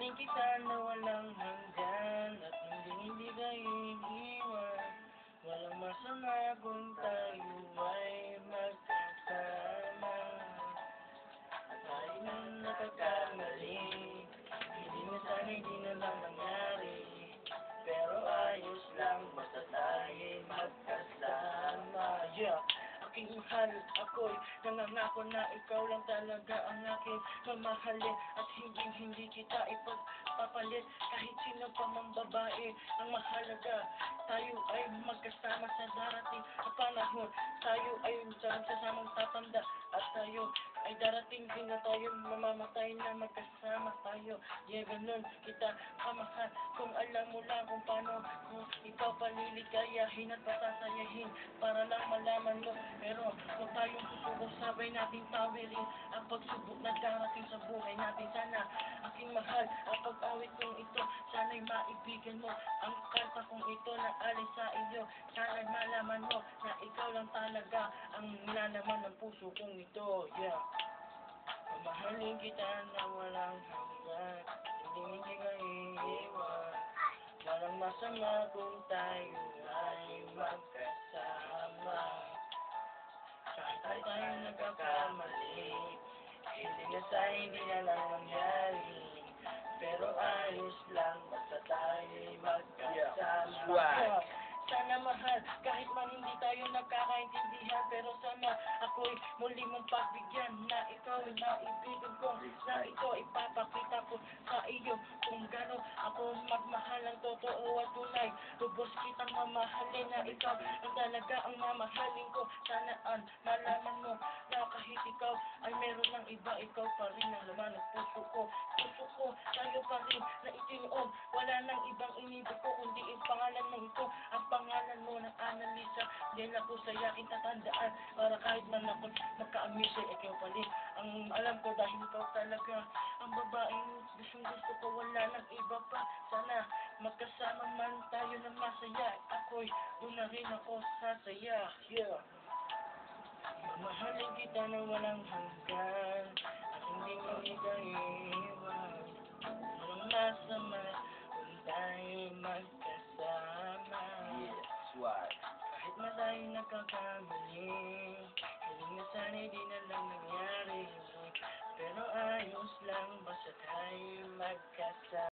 Mamahalin kita na walang hanggan at hindi ka iiwan. Walang masama kung tayo ay magkasama. At tayo nang nagkakamali, hindi na sana hindi na lang nangyari. Pero ayos lang basta tayo'y magkasama. Yeah! Aking mahal, ako'y nangangako na ikaw lang talaga ang aking mamahalin at hindi kita ipagpapalit kahit sino pa mang babae ang mahalaga. Tayo ay magkasama sa darating na panahon. Tayo ay magkasamang tatanda at tayo ay darating din na tayo mamamatay na magkasama tayo. Yeah, ganun kita kamahal. Kung alam mo lang kung paano kung ikaw paliligayahin at pasasayahin para lang malaman mo. Pero kung tayong susubok, sabay natin tawirin ang pagsubok na darating sa buhay natin. Sana aking mahal, ang pag-awit kong ito, sana'y maibigan mo ang kanta kong ito na alay sa iyo. Sana'y malaman mo na ikaw lang talaga ang nilalaman ng puso kong ito. Yeah. Mamahalin kita na walang hanggan, hindi ka iiwan. Walang masama kung tayo ay magkasama. Kahit tayo nagkakamali, hindi na lang nangyari. Pero ayos lang basta tayo'y magkasama. Sana mahal, kahit man hindi tayo nagkakaintindihan, pero sana ako'y muli mong pagbigyan na ikaw ay naibigan ko, na ito ipapakita ko sa iyo kung gano'n ako magmahal ng totoo at tunay. Lubos kitang mamahalin na ikaw ang talaga ang mamahalin ko. Sana malaman mo na kahit ikaw ay meron ng iba, ikaw pa rin ang laman ng puso ko. Puso ko, tayo pa rin na itinuod. Wala nang ibang inibig ko kundi ang pangalan mo ito. Ang pangalan mo ng Annalisa, din ako sa yaking tatandaan para kahit man ako magka-amnesia, ikaw pa rin ang alam ko dahil ikaw talaga ang babaeng gusto ko, wala nang iba pa. Sana magkasama man tayo na masaya, ako'y doon na rin ako sasaya. Yeah. Mamahalin kita na walang hanggan at hindi ka iiwan. Walang masama kung tayo magkasama. Yes, why? Kahit na tayo nagkakamali, hindi na sana di na lang nangyari. Pero ayos lang basta tayo magkasama.